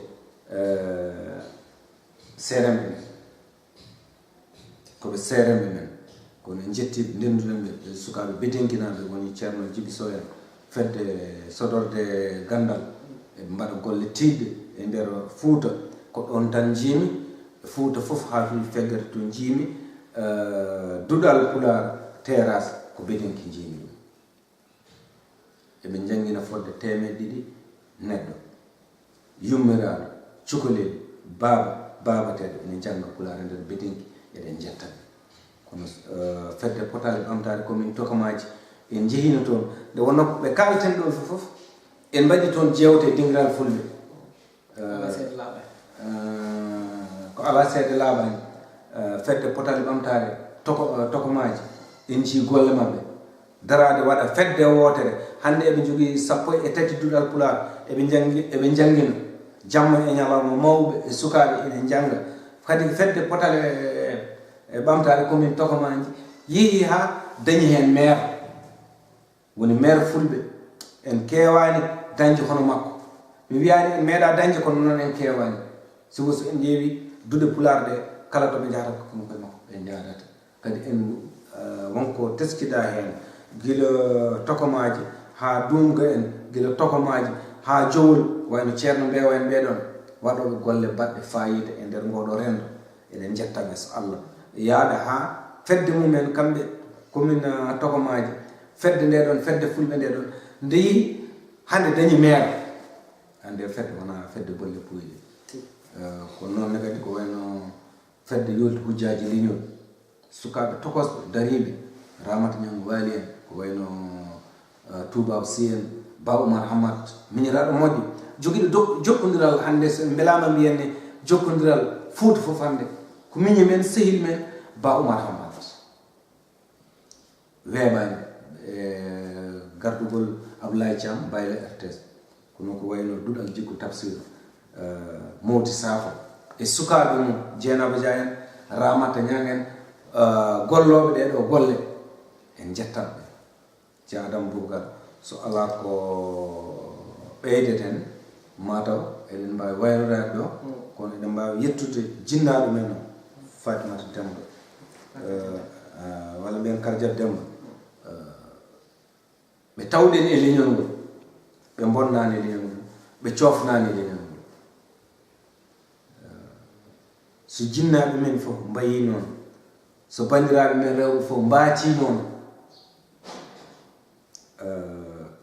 seremɓe men koɓe seremɓe men kono en jetti ndenduɗen ɓe sukaɓe bedenkinaɓe woni ceerno Djiby Sow en fedde sodorde gandal eɓe mbaɗa golle tiɗɗe e nder Fouta ko ɗon tan jiimi Fouta fof ha fi feggere to jiimi duɗal Pulaar terrasse ko bedenki jiimi ɗum eɓe jangguina fodde 200 neɗɗo yummiraɗo cukalel babateɗo ene jangga Pulaar e nder bedenki eɗen jettaɓe kono fedde potale ɓamtade commune Tokomaji en jehino toon nde wonno ɓe kalten ɗon fof en mbaɗi toon jewte dingiral fulɓe ko ala seede laaɓani fedde potale ɓamtade Tokomaji en jii golle mabɓe darade waɗa fedde wootere hande eɓe jogui 13 duɗal Pulaar eɓe jangguina jamma e ñalawma mawɓe e sukaɓe ene jangga kadi fedde potale e ɓamtade commune Tokomaji yeehi ha dañi hen maire woni maire fulɓe en kewani dañde hono makko mi wiyani en meeɗa dañde kono noon en kewani siko so en ƴeewi duɗe Pulaar ɗe kala toɓe jahata kono koye makko ɓe jadata kadi en wonko teskiɗa hen guila Tokomaji ha Dumga en guila Tokomaji ha Jowol wayno ceerno Mbewa en ɓeɗon waɗoɓe golle baɗɗe fayida e nder ngoɗo rendo eɗen jettaɓe so Allah yaaɓe ha fedde mumen kamɓe commune Tokomaji fedde nde ɗon fedde fulɓe nde ɗon nde yi hande dañi maire hande fedde wona fedde bolle puyɗe ko noon ne kadi ko wayno fedde yolti hujjaji liñol sukaɓe tokosɓe dariɓe Ramata Ñango Waali en ko wayno Touba Sy en Ba Oumar Hamad miñiraɗo moƴƴo joguiɗo jokkodiral hande so beelama mbiyenne jokkodiral Fouta foof hande ko miñi men sehil men Ba Oumar Hamad weeɓani gardugol Abdoulaye Thiam Bayla RTS kono ko wayno duɗal jikku Tafsir Mawti Safa e sukaɓe mum Dieynaba Dia en Ramata Ñang en golloɓe ɗeɗo golle en jettaɓe jadam Boubacar so ala ko ɓeydeten mataw eɗen mbawi wayrorade ɗo kono eɗen mbawi yettude jinnaɗo men o Fatimata Demba walla mbiyen Kardiat Demba ɓe tawɗen e leñol ngol ɓe bonnani e leñol ngol ɓe cofnani e leñol ngol so jinnaɓe men fof mbayi noon so bandiraɓe men rewɓe fof mbaati noon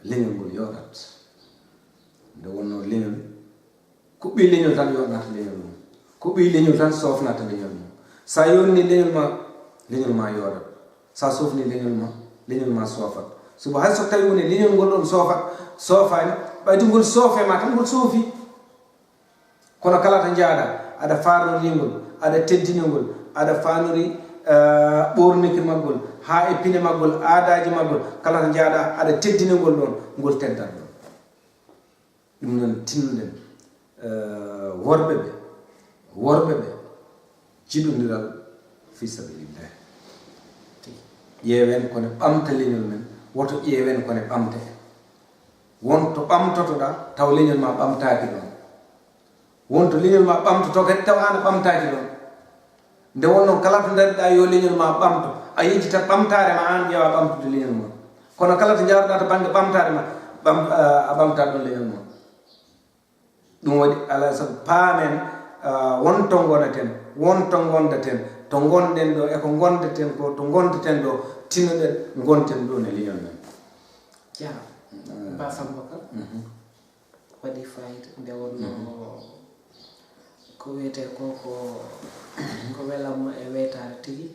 leñol ngol yoɗat nde wonno leñol ko ɓi leñol tan yoɗnata leñol mum ko ɓi leñol tan sofnata leñol mum sa yonni leñol ma yoɗat sa sofni leñol ma sofat suba hay so tawi woni leñol ngol ɗon sofani ɓayde ngol soofema tan ngol soofi kono kala to jaaɗa aɗa fanori ngol aɗa teddini ngol aɗa fanori ɓorniki maggol ha e pine maggol aadaji maggol kala to jaaɗa aɗa teddini ngol ɗon ngol teddat ɗon ɗum noon tinnuɗen worɓe ɓe jiɗodiral fi sabilillah ƴeewen kone ɓamta leñol men woto ƴeewen kone ɓamta en wonto ɓamtotoɗa taw leñol ma ɓamtaki ɗon wonto leñol ma ɓamtoto kadi taw an ɓamtaki ɗon nde wonnoon kala to dariɗa yo leñol ma ɓamto a yejjita ɓamtare ma an ƴeewa ɓamtude leñol ma kono kala to jawɗa to banggue ɓamtade ma a ɓamta ɗon leñol ma ɗum waɗi ala sabu paamen wonto gonaten wonto gondaten to gonɗen ɗo eko gondeten ko to gondeten ɗo tinoɗen gonten ɗo ne leñol men jaa ba Samba Ka waɗi fayida nde wonno ko wiyete ko welamma e weytare tigi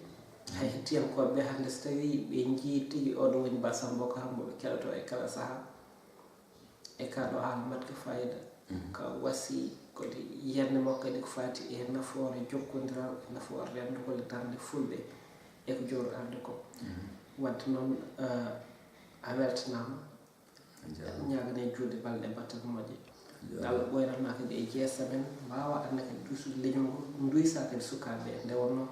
hay hettiyankoɓe hannde so tawi ɓe jii tigi oɗo woni Ba Samba Ka mo ɓe keɗoto e kala saaha e kaɗo haala matke fayida ka wasi kodi yiyande makko kadi ko fati e nafoore jokkodiral e nafoore rendugol e darde fulɓe e ko jooɗo ko wadde noon a weltanama ñagane juuɗe balɗe battata moƴƴe Allah ɓoynatma kadi e jeesa men mbawa ande kadi dusude leñol ngol duysa kadi sukaɓe nde wonno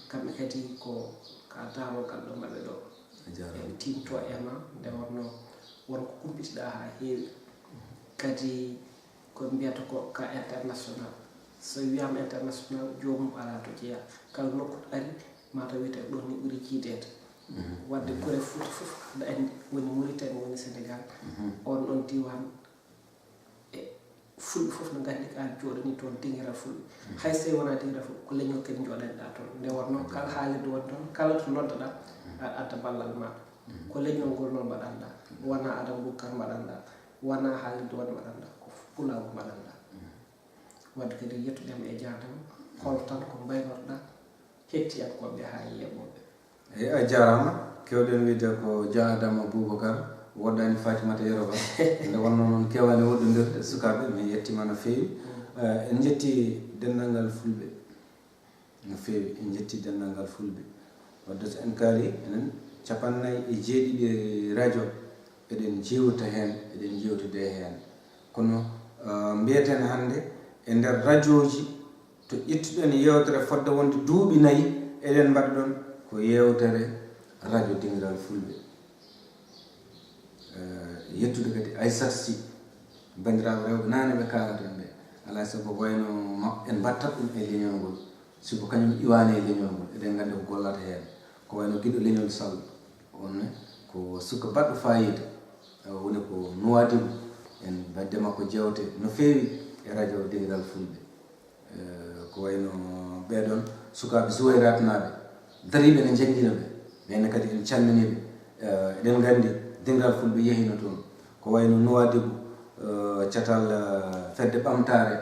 kamɓe kadi ko ka darogal ɗo mbaɓe ɗo e timto ema nde wonno wonko kumpitiɗa ha heewi kadi ko mbiyata ko ka international so wiyama international jomum ala to jeeya kala nokku ari mata wiyete ɗon ni ɓuuri jiidede wadde kore Fouta fof aɗa andi woni Mauritanie woni Sénégal on ɗon diwan e fulɓe fof no gandi ka jooɗani toon dinguiral fulɓe hay so wona dinguiral fulɓe ko leñol kadi jooɗaniɗa toon nde wonno kala haalirde woni toon kala to noddaɗa aɗa adda ballal maɗa ko leñol ngol noon mbaɗanɗa wona Adam Boubacar mbaɗanɗa wona haalirde woni mbaɗanɗa ko pulaw mbaɗanɗa wadde kadi yettuɗema e jadam hol tan ko mbaynorɗa hettiyankoɓe ha yeeɓoɓe eyi a jarama kewɗen wiide ko Dia Adama Boubacar woɗɗani Fatimata Yero Ba nde wonno noon kewani woɗɗodirde sukaɓe mi yettima no fewi en jetti dendal ngal fulɓe no fewi en jetti dendal ngal fulɓe wadde so en kaali enen 49 radio eɗen jewta hen eɗen jewtude hen kono mbiyeten hannde e nder radio ji to ƴettuɗen yewtere fodde wonde duuɓi 4 eɗen mbaɗa ɗon ko yewtere radio dingiral fulɓe yettude kadi Aissata Sy bandiraɓe rewɓe nane ɓe kalaten ɓe alay saago wayno en mbattat ɗum e leñol ngol siko kañum iwane e leñol ngol eɗen gandi ko gollata hen ko wayno guiɗo leñol Sall onne ko suka baɗɗo fayida woni ko Nouadhibou en badde makko jewte no fewi e radio dingiral fulɓe ko wayno ɓeɗon sukaɓe Zouwayrat naɓe dariɓe ne jangguina ɓe ɓenne kadi en calminiɓe eɗen gandi dingiral fulɓe yehino toon ko wayno Nouadhibou catal fedde ɓamtare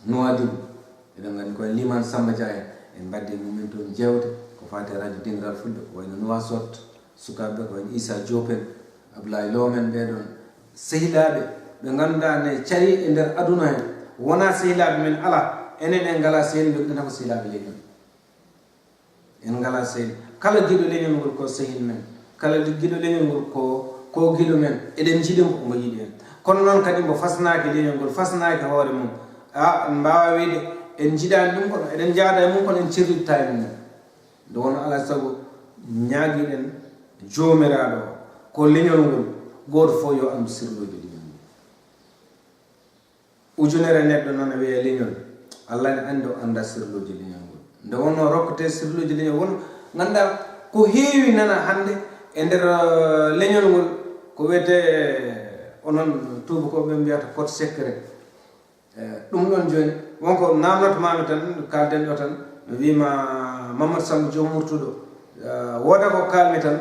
Nouadhibou eɗen gandi ko wayno Limane Samba Dia en badde mumen toon jewte ko fate radio dingiral fulɓe ko wayno Nouakchott sukaɓe ko wayno Issa Diop en Abdoulaye Lomen ɓeɗon sehilaɓe ɓe ganduɗa ne cari e nder aduna hen wona sehilaɓe men ala enen en ngala sehil joguiɗen ko sehilaɓe leñol en ngala sehil kala guiɗo leñol ngol ko sehil men kala guiɗo leñol ngol ko guiɗo men eɗen jiiɗimo omo yiiɗi en kono noon kadi mbo fasnaki leñol ngol fasnaki hoore mum en mbawa wiide en jiiɗani ɗum kono eɗen jaada e mum kono en cirlitta e mum nde wono alay saago ñaaguiɗen jomiraɗo ko leñol ngol goto fof yo andu sirloji leñol ngol ujunere neɗɗo noon a wiye leñol Allah ne andi o anda sirloji leñol ngol nde wonno rokkete sirloji leñol wono ganduɗa ko heewi nana hande e nder leñol ngol ko wiyete onon tubakoɓe mbiyata code secret ɗum ɗon joni wonko namnotomami tan kalden ɗo tan mi wima Mamadou Samba Diop Murtuɗo woda ko kalmi tan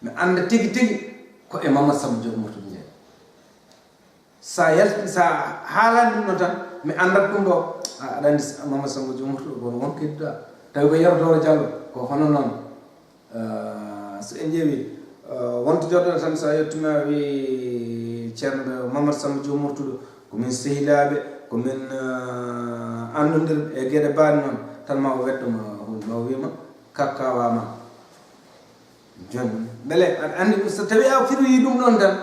mi anda tigi tigi ko e Mamadou Samba Diop Murtuɗo jeeyi sa haalani ɗum ɗo tan mi andat ɗum ɗo aɗa andi Mamadou Samba Diop Murtuɗo kono won kedduɗa tawi ko Yerdoro Diallo ko hono noon so en ƴeewi wonto joɗɗo tan sa yettuma wi ceerno Mamadou Samba Diop Murtuɗo komin sehilaɓe komin andodirɓe e gueɗe baɗe noon tan ma o weddoma hunde ma o wima kakkawama joni beele aɗa andi so tawi a firwi ɗum ɗon tan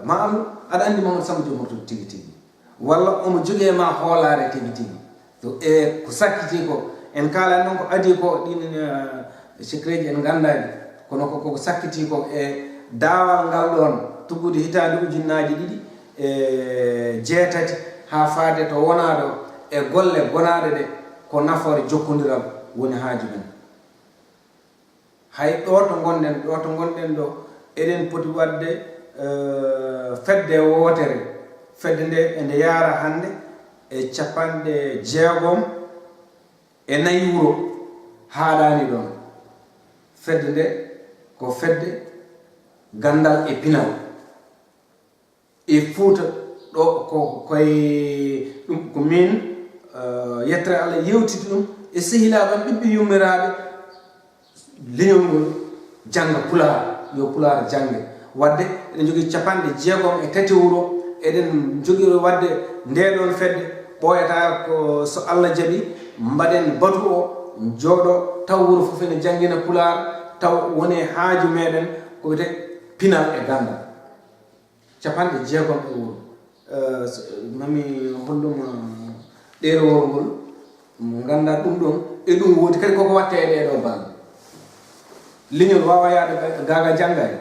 ma andu aɗa andi Mamadou Samba Diop Murtuɗo tigui tigui walla omo jogui ma hoolare tigui tigui to e ko sakkiti ko en kalani noon ko adi ko ɗin secret ji en gandani kono koko sakkiti ko e daawal ngal ɗon tuggude hitande ujunnaji 2 ha faade to wonaɗo e golle gonaɗe ɗe ko nafoore jokkodiral woni haaju men hay ɗo to gonɗen ɗo eɗen poti wadde fedde wotere fedde nde ende yaara hande e 64 wuro haaɗani ɗon fedde nde ko fedde gandal e pinal e Fuuta ɗo koye ɗum ko min yettere Allah yewtiti ɗum e sehilaɓam ɓiɓɓe yummiraɓe leñol ngol janga Pulaar yo Pulaar jange wadde eɗen jogui 63 wuro eɗen jogui wadde ndeɗon fedde ɓoyata ko so Allah jaaɓi mbaɗen batu o jooɗo taw wuro fof ene jangina Pulaar taw woni haaju meɗen ko wiyete pinal e gandal 60 wuro mami holluma ɗerowol ngol mo ganda ɗum ɗon e ɗum woodi kadi koko watte e ɗeɗo balɗe leñol wawa yaade gaga janggani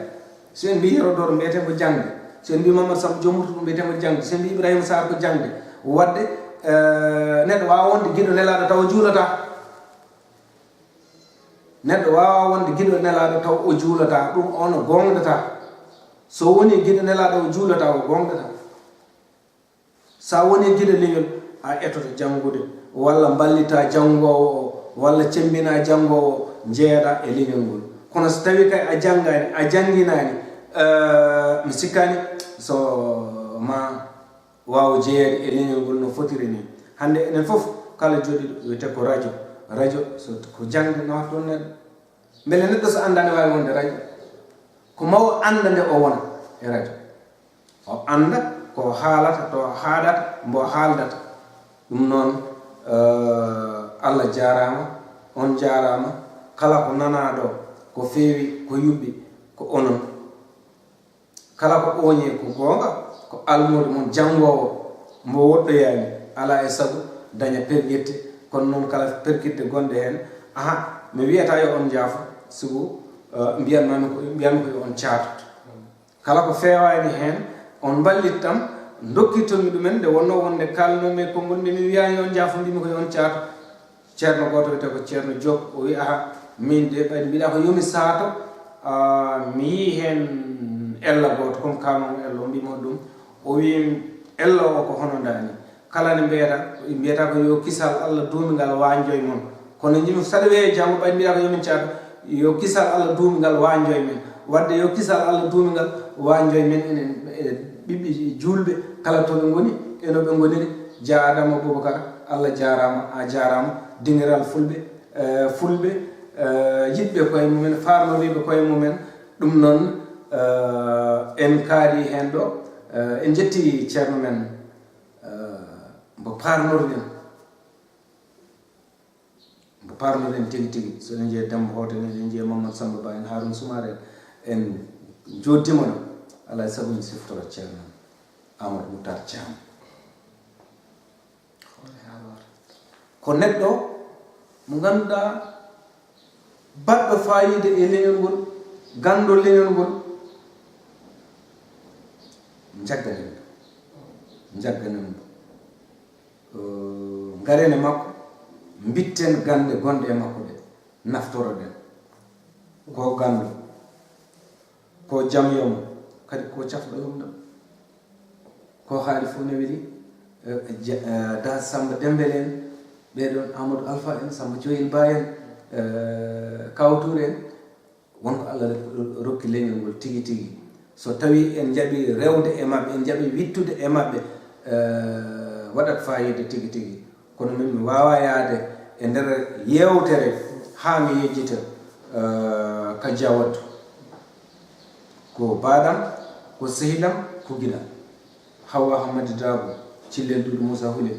so en mbi Hérodore mbiyete ko jangde so en mbi Mamadou Samba Diomoutou mbiyete ko jangde so en mbi Ibrahima Sarr ko jangde wadde neɗɗo wawa wonde guiɗo nelaɗo taw juulata neɗɗo wawa wonde guiɗo nelaɗo taw o juulata ɗum ono gongdata so woni guiɗo nelaɗo o juulata o gongdata sa woni guiɗo leñol a etoto jangude walla ballita jangowo o walla cembina jangowo o jeeɗa e leñol ngol kono so tawi kay a janggani a janginani mi sikkani so ma waw jeeyede e leñol ngol no fotiri ni hande enen fof kala joɗiɗo wiyete ko radio so ko jangde nawata toon neɗɗo beele neɗɗo so anda ne wawi wonde radio ko maw anda nde o wona e radio o anda ko haalata to haaɗata mbo haaldata ɗum noon Allah jarama on jarama kala ko nanaɗo ko feewi ko yuɓɓi ko onon kala ko oñe ko gonga ko almude mon jangowo mbo woɗɗoyani ala e saago daña perguette kono noon kala perguette gonɗe hen aha mi wiyata yo on jaafo sigo mbiyatmi ko yo on caatoto kala ko fewani hen on ballit tam dokkittomi ɗumen nde wonno wonde kalnomi ko gonɗi mi wiyani on jaafo mbimi ko yo on caato ceerno goto wiyete ko ceerno Diop o wi aha min de ɓayde mbiɗa ko yomi saato mi yi hen ella goto comme kamamo ella o mbimo ɗum o wi ella o ko hono dani kala ne mbiyata ko yo kisal Allah duumigal wanjoy mon kono jimi saɗa wiye janggo ɓayde mbiɗa ko yomin caato yo kisal Allah duumigal wanjoy men wadde yo kisal Allah duumigal wanjoy men enen ɓiɓɓe julɓe kala to ɓe goni eno ɓe goniri Dia Adama Boubacar Allah jarama a jarama dingiral fulɓe yiɗɓe koye mumen farnoriɓe koye mumen ɗum noon en kaari hen ɗo en jetti ceerno men mbo parnoren tigi tigi soɗen jeeyi Demba Hoten en jeeyi Mamadou Samba Ba en Harouna Soumare en joddima ɗo alay saago en siftoro ceerno Amadou Moutar Thiam ko neɗɗo mo ganduɗa baɗɗo fayide e leñol ngol gando leñol ngol jagganen ɗo garene makko bitten gande gonɗe e makko ɗe naftoroɗen ko gando ko jam yomo kadi ko cafɗo yomɗo ko haali fof ne weeli da Samba Dembele en ɓeɗon Amadou Alpha en Samba Dioyil Ba en Kawtour en wonko Allah rokki leñol ngol tigi tigi so tawi en jaaɓi rewde e mabɓe en jaaɓi wittude e mabɓe waɗat fayida tigi tigi kono min mi wawa yaade e nder yewtere ha mi yejjita ka Diawattu ko baɗam ko sehilam ko giɗam Hawa Hamadi Dabo Cillel Dudu Moussa Hule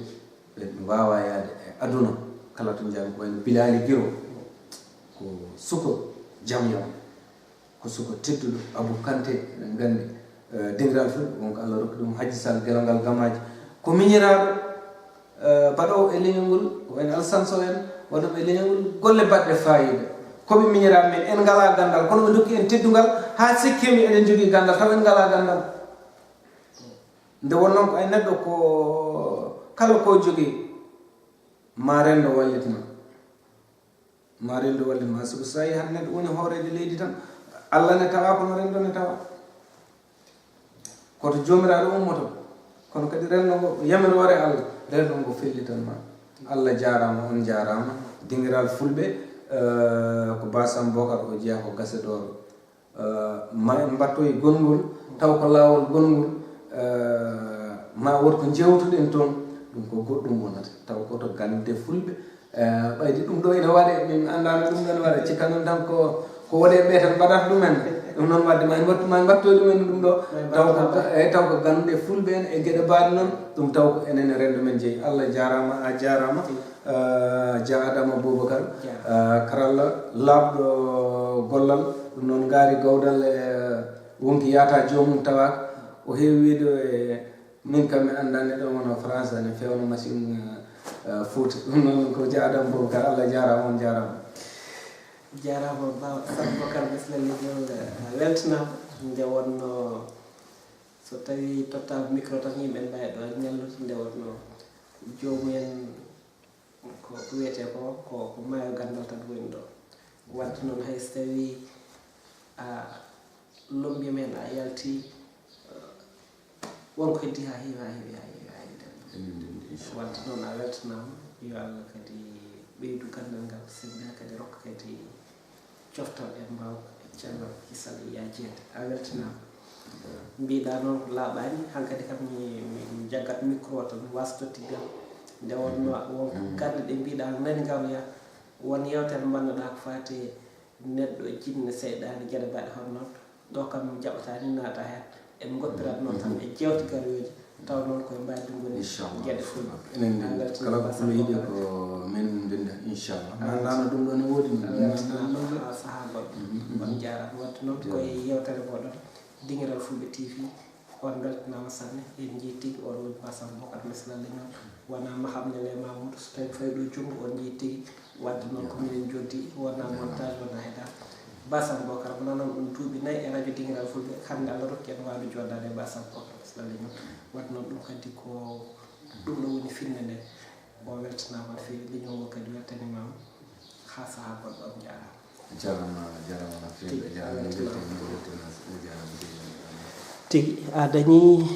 ɓe mi wawa yaade e aduna kala to jaami ko wayno Bilali Giro ko suko jam yam ko suko tedduɗo Abou Kanté eɗen gandi dingiral fu wonko Allah rokki ɗum Hadji Sall Guelal Gamaji ko miñiraɗo baɗowo e leñol ngol ko wayno Alassane Sow en waɗoɓe e leñol ngol golle baɗɗe fayida koɓe miñiraɓe men en ngala gandal kono ɓe dokki en teddugal ha sikkimi eɗen jogui gandal taw en ngala gandal nde wonnoon ko ay neɗɗo ko kala ko jogui ma rendo wallitima ma rendu wallinma sabu so tawi hade neɗɗo woni hoorejo leydi tan Allah ne tawa kono rendo ne tawa koto jomiraɗo ummoto kono kadi rendo ngo yamirore Allah rendo ngo fellitanma Allah jarama on jarama dingiral fulɓe ko Basam Bocar o jeeya ko gasedoro ma en mbattoye gongol taw ko lawol gongol ma wonko jewtuɗen toon ɗum ko goɗɗum wonata taw koto gande fulɓe ɓayde ɗum ɗo ene waɗe min andano ɗum ɗon waɗa cikka noon tan ko waɗe ɓe tan mbaɗata ɗumen ɗum noon wadde ma mbattoye ɗumen ɗum ɗo taw ko ganduɗe fulɓe en e gueɗe mbaɗe noon ɗum taw ko enen rendo men jeeyi Allah jarama a jarama Dia Adama Boubacar karalla labɗo gollal ɗum noon gaari gawdal wonki yata jomum tawaka o heewi wiide min kam mi anda neɗɗo wono français ne fewno machine Fouta ɗum noon ko Dia Adama Boubacar Allah jarama on jarama bawa Bocar bisimillahol weltanama nde wonno so tawi totta micro tan yimɓe mbawi ɗo ñallude nde wonno jomumen ko wiyete ko maayo gandal tan woni ɗo wadde noon hay so tawi a lombi men a yalti wonko heddi ha heewi wadde noon a weltanama yo Allah kadi ɓeydu gandal ngal sembina kadi rokka kadi coftal e mbaw e ceerno Issa Yadiede a weltanama mbiɗa noon ko laaɓani hankkadi kam mi jaggat micro tan wasdottigal nde wonno wonko gande ɗe mbiɗa nani ngam ya won yewtere mbannoɗa ko fati neɗɗo jinne seyɗani gueɗe mbaɗe hono noon ɗo kam jaɓatani naata hen en goppirat noon tan e jewtigaroji taw noon koye mbaddi goni gueɗe fulɓe enen kala ko fulo yiiɗi ko min ndenda inchallah andano ɗum ɗo ne woodi ha saaha goɗɗo on jarama wadde noon koye yewtere moɗon dingiral Fulɓe TV on beltanama sanne en jii tigui on woni Basam Bocar mislalle ñon wona mahamnele Mamoudou so tawi fayi ɗo junggo on jii tigui wadde noon ko minen joddi wona montage wona heɗa Basam Bocar mo nanan ɗum duuɓi 4 e radio dingiral Fulɓe hande Allah rokki en wawde joddade e Basam Bocar mislalle ñon wadde noon ɗum kadi ko ɗum ɗo woni finne nde o weltanama no fewi leñol ngo kadi weltanimama ha saaha goɗɗo on jarama jarama no fewi jarama tigi a dañi